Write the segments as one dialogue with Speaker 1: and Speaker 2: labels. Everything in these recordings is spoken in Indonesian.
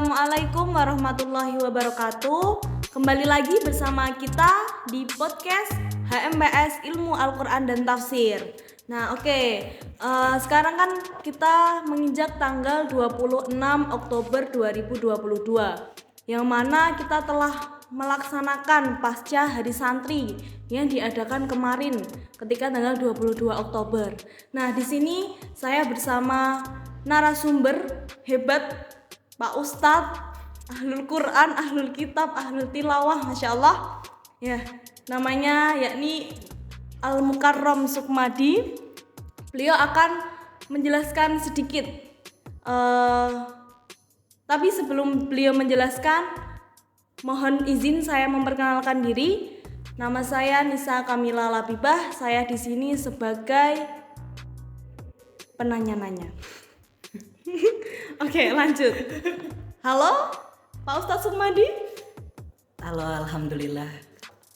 Speaker 1: Assalamualaikum warahmatullahi wabarakatuh. Kembali lagi bersama kita di podcast HMPS Ilmu Al-Quran dan Tafsir. Nah sekarang kan kita menginjak tanggal 26 Oktober 2022, yang mana kita telah melaksanakan pasca Hari Santri yang diadakan kemarin ketika tanggal 22 Oktober. Nah, di sini saya bersama narasumber hebat Pak Ustadz, Ahlul Quran, Ahlul Kitab, Ahlul Tilawah, Masya Allah. Ya, namanya yakni Al-Mukarram Sukmadi. Beliau akan menjelaskan sedikit. Tapi sebelum beliau menjelaskan, mohon izin saya memperkenalkan diri. Nama saya Nisa Kamila Labibah. Saya di sini sebagai penanya-nanya. Oke, lanjut. Halo, Pak Ustadz Sukmadi.
Speaker 2: Halo, alhamdulillah.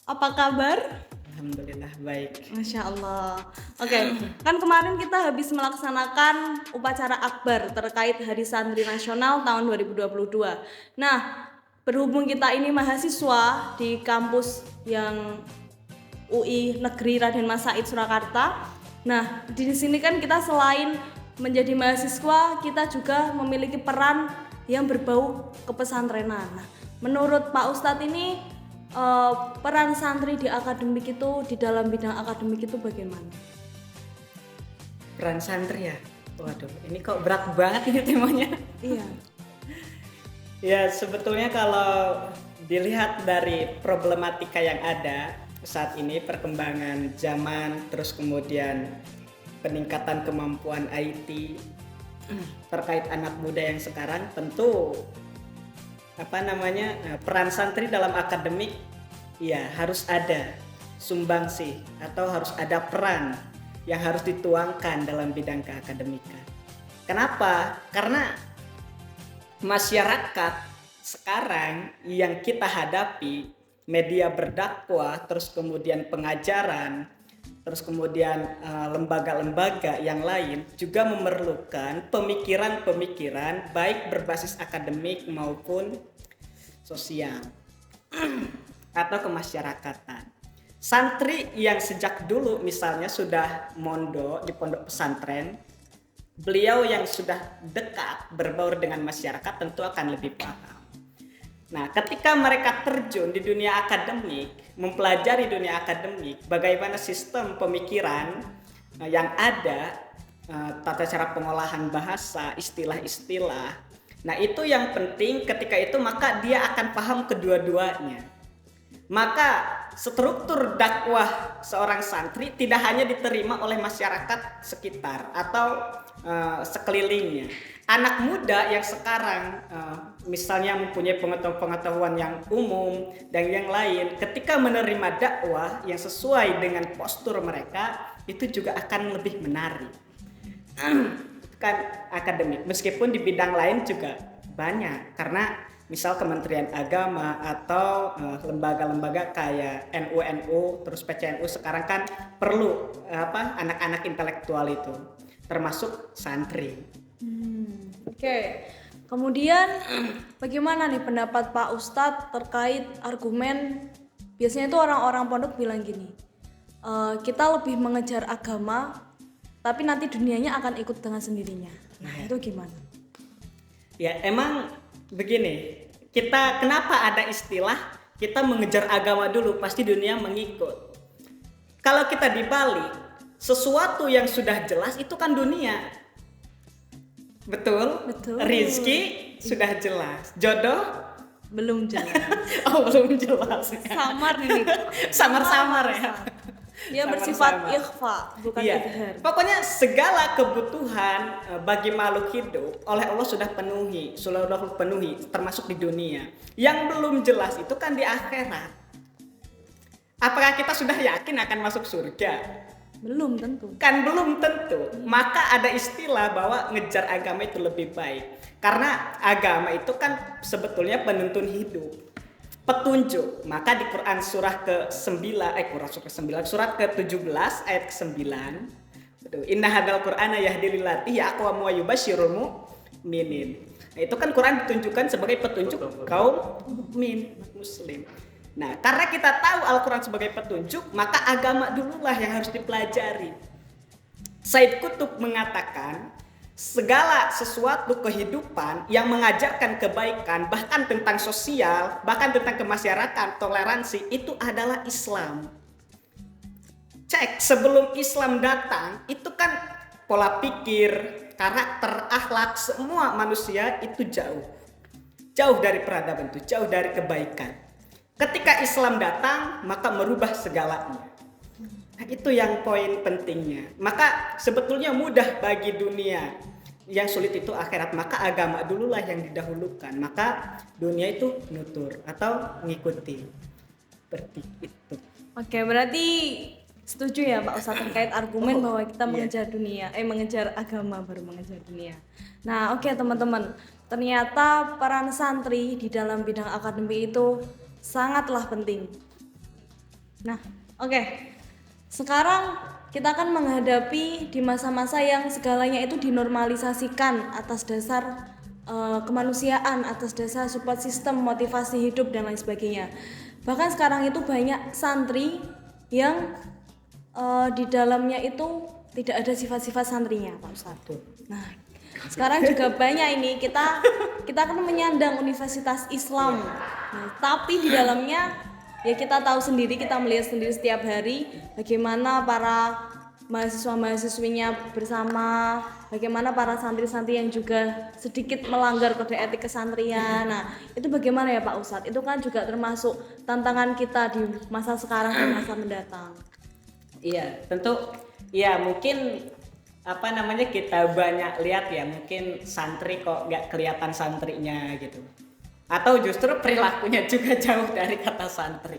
Speaker 1: Apa kabar?
Speaker 2: Alhamdulillah baik.
Speaker 1: Masya Allah. Oke, kan kemarin kita habis melaksanakan upacara akbar terkait Hari Santri Nasional tahun 2022. Nah, berhubung kita ini mahasiswa di kampus yang UI Negeri Raden Mas Said Surakarta. Nah, di sini kan kita selain menjadi mahasiswa, kita juga memiliki peran yang berbau kepesantrenan. Nah, menurut Pak Ustadz ini peran santri di akademik itu, di dalam bidang akademik itu bagaimana?
Speaker 2: Peran santri ya? Waduh, ini kok berat banget ini temanya.
Speaker 1: Iya.
Speaker 2: Ya, sebetulnya kalau dilihat dari problematika yang ada saat ini, perkembangan zaman, terus kemudian peningkatan kemampuan IT terkait anak muda yang sekarang, tentu peran santri dalam akademik ya harus ada sumbangsi atau harus ada peran yang harus dituangkan dalam bidang keakademikan. Kenapa? Karena masyarakat sekarang yang kita hadapi, media berdakwah, terus kemudian pengajaran, terus kemudian lembaga-lembaga yang lain juga memerlukan pemikiran-pemikiran baik berbasis akademik maupun sosial atau kemasyarakatan. Santri yang sejak dulu misalnya sudah mondok di pondok pesantren, beliau yang sudah dekat berbaur dengan masyarakat tentu akan lebih paham. Nah, ketika mereka terjun di dunia akademik, mempelajari dunia akademik, bagaimana sistem pemikiran yang ada, tata cara pengolahan bahasa, istilah-istilah. Nah, itu yang penting. Ketika itu maka dia akan paham kedua-duanya. Maka struktur dakwah seorang santri tidak hanya diterima oleh masyarakat sekitar atau sekelilingnya. Anak muda yang sekarang misalnya mempunyai pengetahuan yang umum dan yang lain, ketika menerima dakwah yang sesuai dengan postur mereka, itu juga akan lebih menarik. Kan akademik, meskipun di bidang lain juga banyak, karena misal Kementerian Agama atau lembaga-lembaga kayak NU, terus PCNU sekarang kan perlu anak-anak intelektual itu, termasuk santri.
Speaker 1: Oke. Kemudian bagaimana nih pendapat Pak Ustadz terkait argumen, biasanya itu orang-orang pondok bilang gini, kita lebih mengejar agama tapi nanti dunianya akan ikut dengan sendirinya. Nah, itu gimana?
Speaker 2: Ya, emang begini, kenapa ada istilah kita mengejar agama dulu pasti dunia mengikut. Kalau kita dibalik, sesuatu yang sudah jelas itu kan dunia. Betul. Rizki sudah jelas, jodoh
Speaker 1: belum jelas.
Speaker 2: Oh, belum jelas.
Speaker 1: Samar nih.
Speaker 2: Samar-samar ya.
Speaker 1: Dia bersifat ikhfa, bukan izhar.
Speaker 2: Pokoknya segala kebutuhan bagi makhluk hidup oleh Allah sudah penuhi, termasuk di dunia. Yang belum jelas itu kan di akhirat. Apakah kita sudah yakin akan masuk surga?
Speaker 1: Belum tentu.
Speaker 2: Kan belum tentu. Maka ada istilah bahwa ngejar agama itu lebih baik. Karena agama itu kan sebetulnya penuntun hidup, petunjuk. Maka di Quran surat ke-17 ayat ke-9, inna hadzal qur'ana yahdi lillati aqwam wa yubasysyirul mukminin. Nah, itu kan Quran ditunjukkan sebagai petunjuk kaum mukmin, muslim. Nah, karena kita tahu Al-Quran sebagai petunjuk, maka agama dululah yang harus dipelajari. Said Qutb mengatakan, segala sesuatu kehidupan yang mengajarkan kebaikan, bahkan tentang sosial, bahkan tentang kemasyarakatan, toleransi, itu adalah Islam. Cek, sebelum Islam datang, itu kan pola pikir, karakter, akhlak, semua manusia itu jauh. Jauh dari peradaban itu, jauh dari kebaikan. Ketika Islam datang, maka merubah segalanya. Nah, itu yang poin pentingnya. Maka sebetulnya mudah bagi dunia. Yang sulit itu akhirat. Maka agama dululah yang didahulukan. Maka dunia itu nutur atau mengikuti. Seperti itu.
Speaker 1: Oke, berarti setuju ya Pak Ustadz terkait argumen bahwa kita mengejar dunia, mengejar agama baru mengejar dunia. Nah, oke teman-teman. Ternyata peran santri di dalam bidang akademik itu sangatlah penting. Nah, oke. Sekarang kita akan menghadapi di masa-masa yang segalanya itu dinormalisasikan atas dasar kemanusiaan, atas dasar support system, motivasi hidup dan lain sebagainya. Bahkan sekarang itu banyak santri yang di dalamnya itu tidak ada sifat-sifat santrinya, Pak Ustadz. Nah, sekarang juga banyak ini kita akan menyandang Universitas Islam. Nah, tapi di dalamnya ya kita tahu sendiri, kita melihat sendiri setiap hari bagaimana para mahasiswa-mahasiswinya bersama, bagaimana para santri-santri yang juga sedikit melanggar kode etik kesantrian. Nah, itu bagaimana ya Pak Ustadz? Itu kan juga termasuk tantangan kita di masa sekarang dan masa mendatang.
Speaker 2: Iya, tentu ya mungkin kita banyak lihat ya, mungkin santri kok nggak kelihatan santrinya gitu, atau justru perilakunya juga jauh dari kata santri.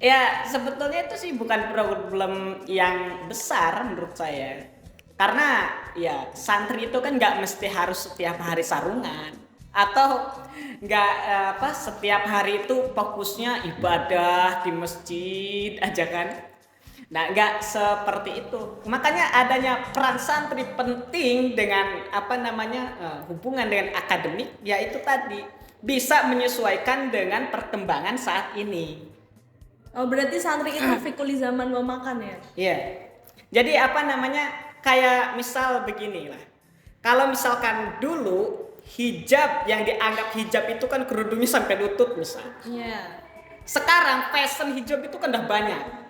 Speaker 2: Ya sebetulnya itu sih bukan problem yang besar menurut saya, karena ya santri itu kan nggak mesti harus setiap hari sarungan, atau nggak setiap hari itu fokusnya ibadah di masjid aja kan. Nah, nggak seperti itu. Makanya adanya peran santri penting dengan hubungan dengan akademik, yaitu tadi bisa menyesuaikan dengan perkembangan saat ini.
Speaker 1: Oh, berarti santri itu fikuli zaman memakan ya?
Speaker 2: Iya. Jadi kayak misal beginilah. Kalau misalkan dulu hijab yang dianggap hijab itu kan kerudungnya sampai lutut misal.
Speaker 1: Iya.
Speaker 2: Sekarang fashion hijab itu kan udah banyak.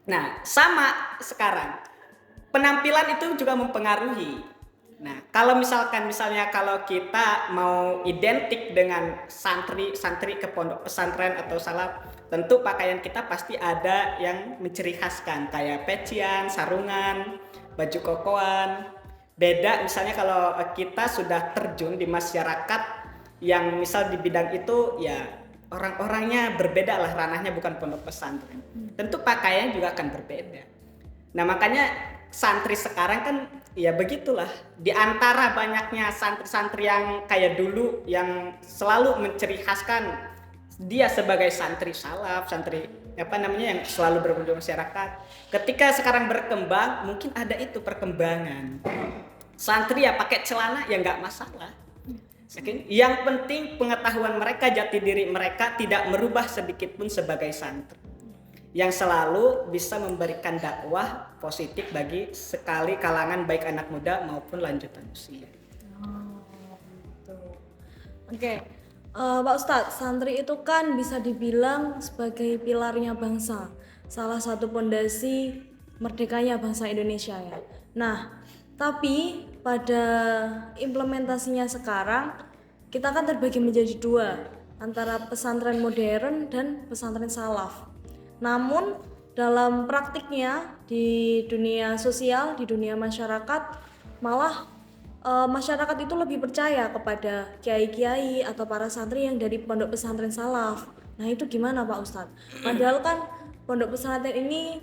Speaker 2: Nah, sama sekarang. Penampilan itu juga mempengaruhi. Nah, kalau misalnya kalau kita mau identik dengan santri ke pondok pesantren atau salaf, tentu pakaian kita pasti ada yang menciri khaskan, kayak pecian, sarungan, baju kokoan. Beda misalnya kalau kita sudah terjun di masyarakat yang misal di bidang itu, ya orang-orangnya berbeda lah, ranahnya bukan pondok pesantren. Tentu pakaian juga akan berbeda. Nah, makanya santri sekarang kan ya begitulah. Di antara banyaknya santri-santri yang kayak dulu yang selalu menciri khaskan dia sebagai santri salaf, santri yang selalu berkunjung masyarakat. Ketika sekarang berkembang, mungkin ada itu perkembangan. Santri ya pakai celana ya nggak masalah. Yang penting pengetahuan mereka, jati diri mereka tidak merubah sedikit pun sebagai santri, yang selalu bisa memberikan dakwah positif bagi sekali kalangan baik anak muda maupun lanjutan usia.
Speaker 1: Oke. Pak Ustadz, santri itu kan bisa dibilang sebagai pilarnya bangsa, salah satu pondasi merdekanya bangsa Indonesia ya. Nah, tapi pada implementasinya sekarang kita kan terbagi menjadi dua, antara pesantren modern dan pesantren salaf. Namun dalam praktiknya di dunia sosial, di dunia masyarakat, malah masyarakat itu lebih percaya kepada kiai-kiai atau para santri yang dari pondok pesantren salaf. Nah, itu gimana Pak Ustadz? Padahal kan pondok pesantren ini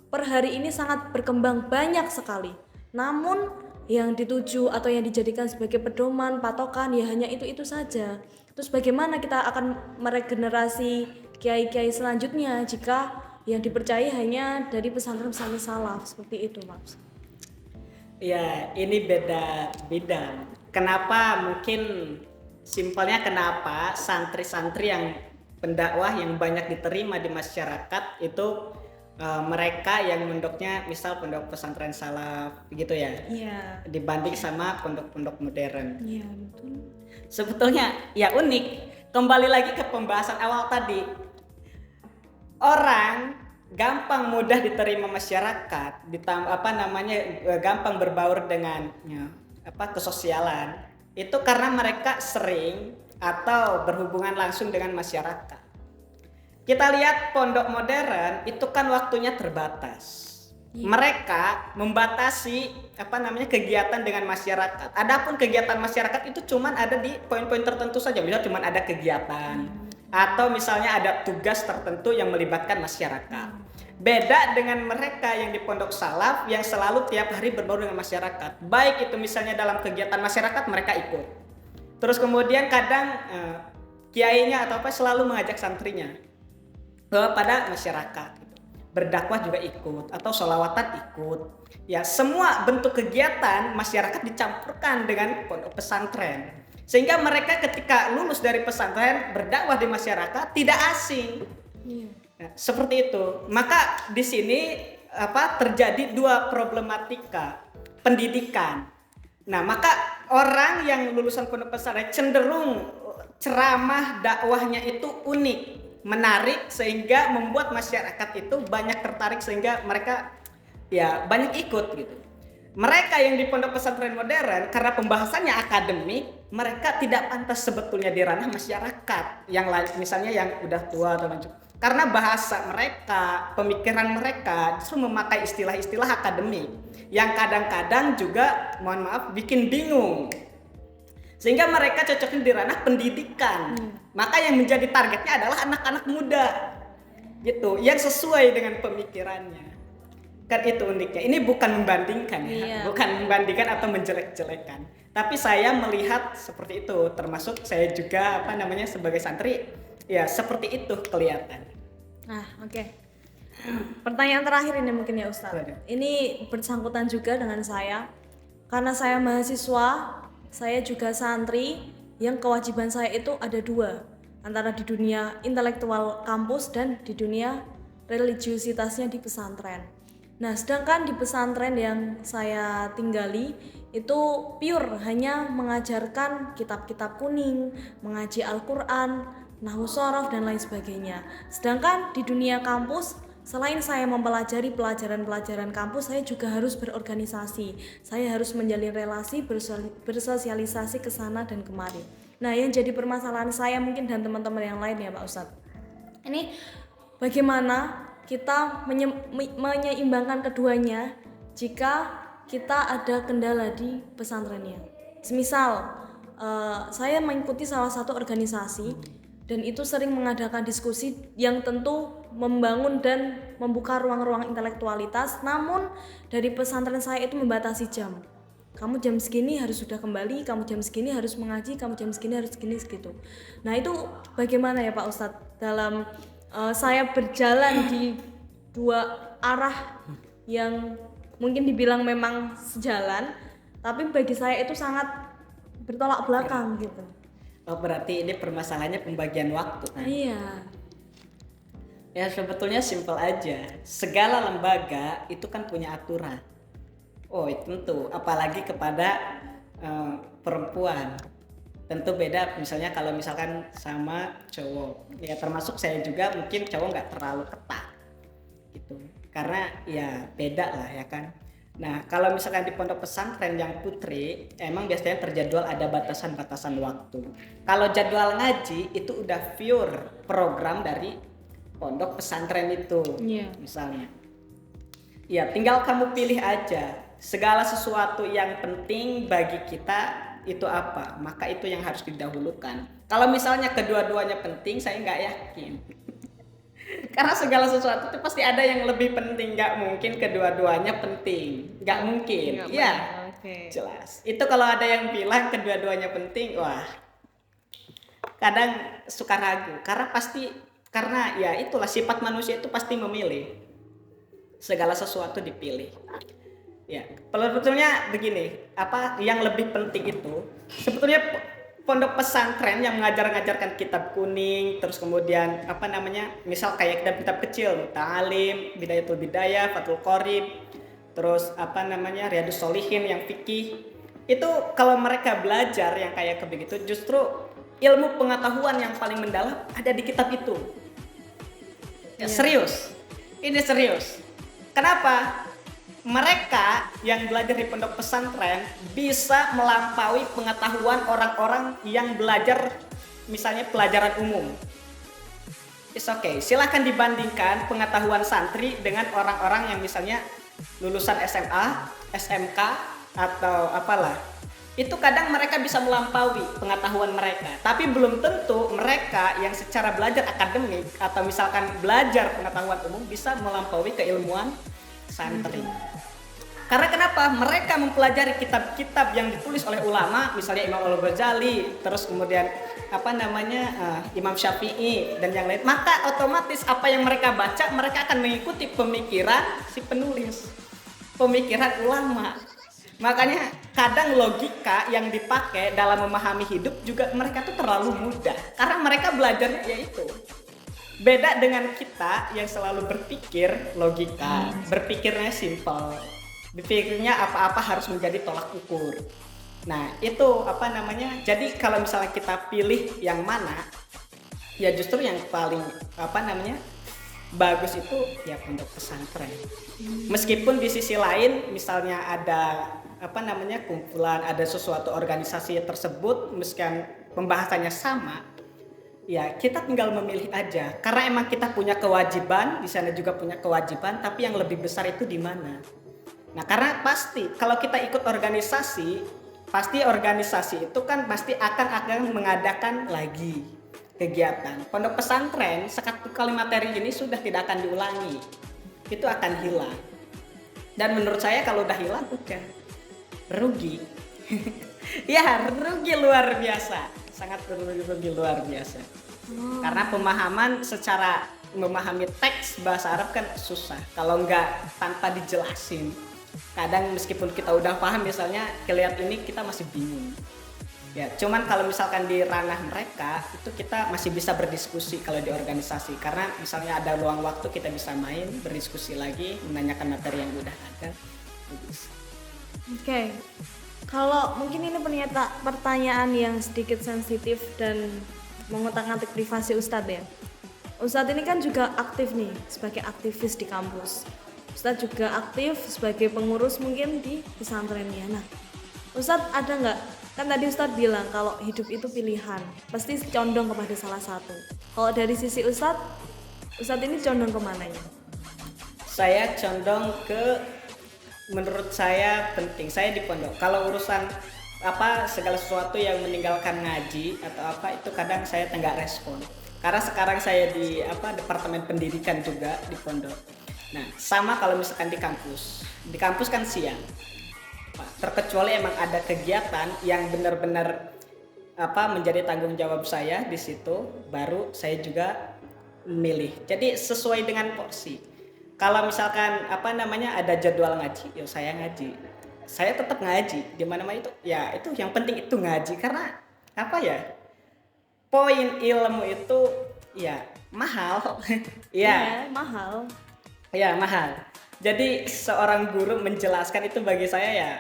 Speaker 1: per hari ini sangat berkembang banyak sekali. Namun yang dituju atau yang dijadikan sebagai pedoman, patokan ya hanya itu saja. Terus bagaimana kita akan meregenerasi kiai-kiai selanjutnya jika yang dipercaya hanya dari pesantren-pesantren salaf seperti itu, Mas?
Speaker 2: Ya, ini beda bidang. Kenapa mungkin simpelnya kenapa santri-santri yang pendakwah yang banyak diterima di masyarakat itu mereka yang pondoknya misal pondok pesantren salaf gitu ya,
Speaker 1: Iya.
Speaker 2: dibanding sama pondok-pondok modern.
Speaker 1: Iya, betul.
Speaker 2: Sebetulnya ya unik. Kembali lagi ke pembahasan awal tadi. Orang gampang mudah diterima masyarakat, gampang berbaur dengan kesosialan. Itu karena mereka sering atau berhubungan langsung dengan masyarakat. Kita lihat pondok modern itu kan waktunya terbatas. Mereka membatasi kegiatan dengan masyarakat. Adapun kegiatan masyarakat itu cuman ada di poin-poin tertentu saja. Misalnya cuman ada kegiatan atau misalnya ada tugas tertentu yang melibatkan masyarakat. Beda dengan mereka yang di pondok salaf yang selalu tiap hari berbaur dengan masyarakat. Baik itu misalnya dalam kegiatan masyarakat mereka ikut. Terus kemudian kadang kiainya atau selalu mengajak santrinya pada masyarakat. Berdakwah juga ikut atau sholawatan ikut. Ya, semua bentuk kegiatan masyarakat dicampurkan dengan pondok pesantren. Sehingga mereka ketika lulus dari pesantren berdakwah di masyarakat tidak asing. Nah, seperti itu. Maka di sini terjadi dua problematika pendidikan. Nah, maka orang yang lulusan pondok pesantren cenderung ceramah dakwahnya itu unik, menarik sehingga membuat masyarakat itu banyak tertarik sehingga mereka ya banyak ikut gitu. Mereka yang di pondok pesantren modern karena pembahasannya akademik, mereka tidak pantas sebetulnya di ranah masyarakat yang lain, misalnya yang udah tua atau macam. Karena bahasa mereka, pemikiran mereka justru memakai istilah-istilah akademik yang kadang-kadang juga mohon maaf bikin bingung. Sehingga mereka cocoknya di ranah pendidikan. Maka yang menjadi targetnya adalah anak-anak muda. Gitu, yang sesuai dengan pemikirannya. Kan itu uniknya. Ini bukan membandingkan ya, bukan membandingkan atau menjelek-jelekan. Tapi saya melihat seperti itu, termasuk saya juga sebagai santri, ya seperti itu kelihatan.
Speaker 1: Nah, oke. Pertanyaan terakhir ini mungkin ya Ustadz. Ini bersangkutan juga dengan saya. Karena saya mahasiswa, saya juga santri, yang kewajiban saya itu ada dua, antara di dunia intelektual kampus dan di dunia religiusitasnya di pesantren. Nah, sedangkan di pesantren yang saya tinggali itu pure hanya mengajarkan kitab-kitab kuning, mengaji Al-Quran, nahwu shorof dan lain sebagainya. Sedangkan di dunia kampus, selain saya mempelajari pelajaran-pelajaran kampus, saya juga harus berorganisasi. Saya harus menjalin relasi, bersosialisasi ke sana dan kemari. Nah, yang jadi permasalahan saya mungkin dan teman-teman yang lain ya Pak Ustadz. Ini bagaimana kita menyeimbangkan keduanya jika kita ada kendala di pesantrennya. Semisal saya mengikuti salah satu organisasi dan itu sering mengadakan diskusi yang tentu membangun dan membuka ruang-ruang intelektualitas, namun dari pesantren saya itu membatasi jam. Kamu jam segini harus sudah kembali, kamu jam segini harus mengaji, kamu jam segini harus segini segitu. Nah, itu bagaimana ya Pak Ustadz dalam saya berjalan di dua arah yang mungkin dibilang memang sejalan, tapi bagi saya itu sangat bertolak belakang gitu.
Speaker 2: Oh, berarti ini permasalahannya pembagian waktu kan?
Speaker 1: Iya.
Speaker 2: Ya sebetulnya simpel aja. Segala lembaga itu kan punya aturan. Oh tentu, apalagi kepada perempuan. Tentu beda misalnya kalau misalkan sama cowok. Ya termasuk saya juga mungkin cowok nggak terlalu ketat gitu. Karena ya beda lah ya kan. Nah kalau misalkan di pondok pesantren yang putri, emang biasanya terjadwal ada batasan-batasan waktu. Kalau jadwal ngaji itu udah pure program dari pondok pesantren itu, misalnya. Ya tinggal kamu pilih aja. Segala sesuatu yang penting bagi kita itu apa, maka itu yang harus didahulukan. Kalau misalnya kedua-duanya penting, saya nggak yakin. Karena segala sesuatu itu pasti ada yang lebih penting, nggak mungkin kedua-duanya penting, nggak mungkin. Ya, jelas. Itu kalau ada yang bilang kedua-duanya penting, wah, kadang suka ragu. Karena ya itulah sifat manusia itu pasti memilih. Segala sesuatu dipilih. Ya, sebetulnya begini, apa yang lebih penting itu sebetulnya pondok pesantren yang ngajarkan kitab kuning, terus kemudian apa namanya, misal kayak kitab-kitab kecil, Ta'alim, Bidayatul Bidayah, Fathul Qorib, terus apa namanya, Riyadhus Shalihin yang fikih. Itu kalau mereka belajar yang kayak begitu, justru ilmu pengetahuan yang paling mendalam ada di kitab itu. Ya,
Speaker 1: Iya.
Speaker 2: serius. Ini serius. Kenapa? Mereka yang belajar di pondok pesantren bisa melampaui pengetahuan orang-orang yang belajar misalnya pelajaran umum. It's okay. Silahkan dibandingkan pengetahuan santri dengan orang-orang yang misalnya lulusan SMA, SMK atau apalah. Itu kadang mereka bisa melampaui pengetahuan mereka, tapi belum tentu mereka yang secara belajar akademik atau misalkan belajar pengetahuan umum bisa melampaui keilmuan santri. Karena kenapa? Mereka mempelajari kitab-kitab yang ditulis oleh ulama, misalnya Imam Al-Ghazali, terus kemudian apa namanya Imam Syafi'i dan yang lain. Maka otomatis apa yang mereka baca, mereka akan mengikuti pemikiran si penulis, pemikiran ulama. Makanya kadang logika yang dipakai dalam memahami hidup juga mereka tuh terlalu mudah, karena mereka belajarnya yaitu. Beda dengan kita yang selalu berpikir logika, berpikirnya simpel, berpikirnya apa-apa harus menjadi tolak ukur. Nah itu apa namanya, jadi kalau misalnya kita pilih yang mana, ya justru yang paling apa namanya bagus itu ya pondok pesantren. Meskipun di sisi lain misalnya ada apa namanya kumpulan, ada sesuatu organisasi tersebut meskipun pembahasannya sama, ya kita tinggal memilih aja, karena emang kita punya kewajiban, di sana juga punya kewajiban, tapi yang lebih besar itu di mana. Nah karena pasti kalau kita ikut organisasi, pasti organisasi itu kan pasti akan mengadakan lagi kegiatan. Pondok pesantren sekali kali materi ini sudah tidak akan diulangi, itu akan hilang. Dan menurut saya kalau udah hilang udah rugi. Ya rugi luar biasa, sangat rugi luar biasa. Karena pemahaman secara memahami teks bahasa Arab kan susah kalau nggak tanpa dijelasin. Kadang meskipun kita udah paham misalnya kelihat ini kita masih bingung. Ya, cuman kalau misalkan di ranah mereka itu kita masih bisa berdiskusi kalau di organisasi, karena misalnya ada luang waktu kita bisa main berdiskusi lagi, menanyakan materi yang udah ada.
Speaker 1: Oke. Kalau mungkin ini pertanyaan yang sedikit sensitif dan mengotak-atik privasi Ustadz ya. Ustadz ini kan juga aktif nih sebagai aktivis di kampus. Ustadz juga aktif sebagai pengurus mungkin di pesantrennya. Nah, Ustadz ada nggak? Kan tadi Ustadz bilang kalau hidup itu pilihan, pasti condong kepada salah satu. Kalau dari sisi Ustadz ini condong kemananya?
Speaker 2: Saya condong ke, menurut saya penting. Saya di pondok. Kalau urusan apa segala sesuatu yang meninggalkan ngaji atau apa itu kadang saya tenggak respon. Karena sekarang saya di apa departemen pendidikan juga di pondok. Nah, sama kalau misalkan di kampus. Di kampus kan siang. Terkecuali emang ada kegiatan yang benar-benar apa menjadi tanggung jawab saya di situ, baru saya juga milih. Jadi sesuai dengan porsi. Kalau misalkan apa namanya ada jadwal ngaji, ya saya ngaji. Saya tetap ngaji di mana-mana itu. Ya itu yang penting itu ngaji, karena apa ya? Poin ilmu itu ya mahal. Ya,
Speaker 1: Mahal.
Speaker 2: ya mahal. Jadi seorang guru menjelaskan itu bagi saya ya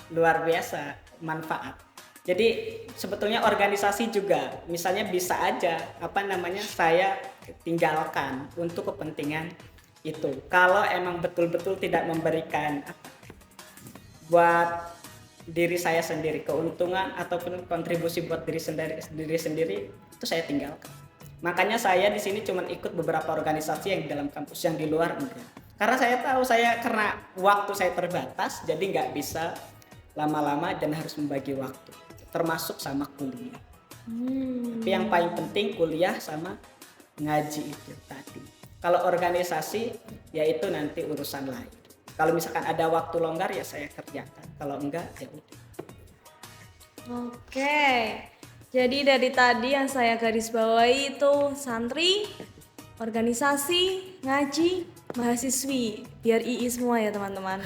Speaker 2: luar biasa manfaat. Jadi sebetulnya organisasi juga misalnya bisa aja apa namanya saya tinggalkan untuk kepentingan itu. Kalau emang betul-betul tidak memberikan apa, buat diri saya sendiri keuntungan ataupun kontribusi buat diri sendiri itu saya tinggalkan. Makanya saya di sini cuma ikut beberapa organisasi yang di dalam kampus, yang di luar enggak. Karena saya tahu karena waktu saya terbatas, jadi nggak bisa lama-lama dan harus membagi waktu, termasuk sama kuliah. Tapi yang paling penting kuliah sama ngaji itu tadi. Kalau organisasi ya itu nanti urusan lain. Kalau misalkan ada waktu longgar ya saya kerjakan. Kalau enggak ya udah.
Speaker 1: Oke. Jadi dari tadi yang saya garis bawahi itu santri, organisasi, ngaji, mahasiswi, biar II semua ya teman-teman.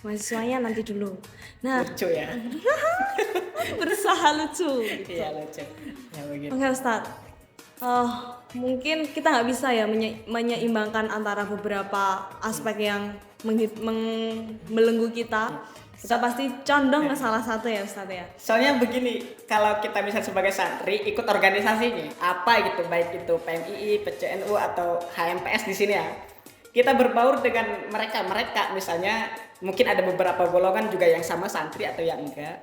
Speaker 1: Mahasiswanya nanti dulu. Nah,
Speaker 2: Lucu ya.
Speaker 1: berusaha lucu gitu.
Speaker 2: Iya lucu. Ya begitu.
Speaker 1: Oke Ustadz, mungkin kita nggak bisa ya menyeimbangkan antara beberapa aspek yang membelenggu kita. Kita pasti condong ke salah satu ya Ustadz ya.
Speaker 2: Soalnya begini, kalau kita misal sebagai santri ikut organisasinya apa gitu, baik itu PMII, PCNU atau HMPS di sini ya, kita berbaur dengan mereka misalnya mungkin ada beberapa golongan juga yang sama santri atau yang enggak.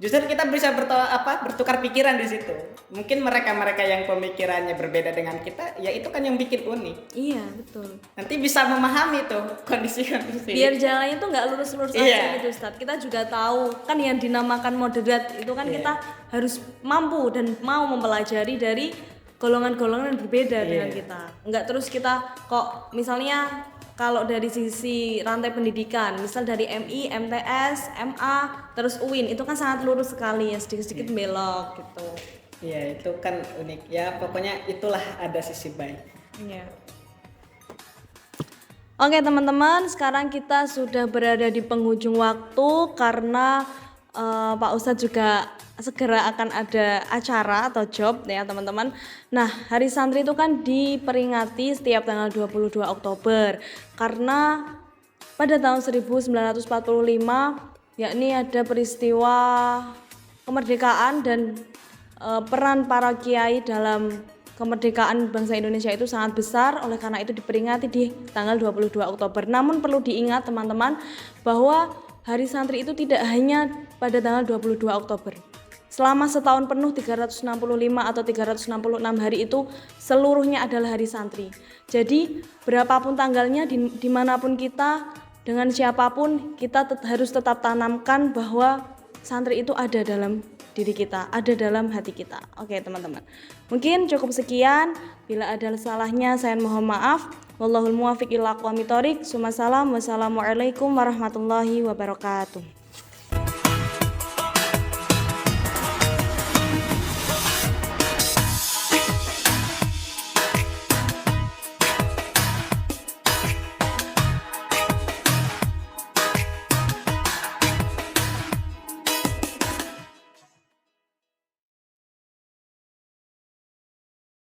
Speaker 2: Justru kita bisa bertukar pikiran di situ. Mungkin mereka yang pemikirannya berbeda dengan kita, ya itu kan yang bikin unik.
Speaker 1: Iya betul.
Speaker 2: Nanti bisa memahami tuh kondisi-kondisi.
Speaker 1: Biar jalannya tuh nggak lurus-lurus aja gitu Ustadz. Kita juga tahu kan yang dinamakan moderat itu kan kita harus mampu dan mau mempelajari dari golongan-golongan yang berbeda dengan kita. Enggak terus kita kok misalnya kalau dari sisi rantai pendidikan, misal dari MI, MTS, MA, terus UIN itu kan sangat lurus sekali ya, sedikit-sedikit belok gitu.
Speaker 2: Iya, itu kan unik ya. Pokoknya itulah ada sisi baik.
Speaker 1: Iya. Oke teman-teman, sekarang kita sudah berada di penghujung waktu karena Pak Ustadz juga segera akan ada acara atau job ya teman-teman. Nah, Hari Santri itu kan diperingati setiap tanggal 22 Oktober karena pada tahun 1945 yakni ada peristiwa kemerdekaan dan peran para kiai dalam kemerdekaan bangsa Indonesia itu sangat besar, oleh karena itu diperingati di tanggal 22 Oktober. Namun perlu diingat teman-teman bahwa Hari Santri itu tidak hanya pada tanggal 22 Oktober. Selama setahun penuh 365 atau 366 hari itu seluruhnya adalah Hari Santri. Jadi berapapun tanggalnya, dimanapun kita, dengan siapapun, kita harus tetap tanamkan bahwa santri itu ada dalam diri kita, ada dalam hati kita. Oke teman-teman, mungkin cukup sekian. Bila ada salahnya saya mohon maaf. Wallahul muwaffiq ila aqwamit thoriq. Wassalamualaikum warahmatullahi wabarakatuh.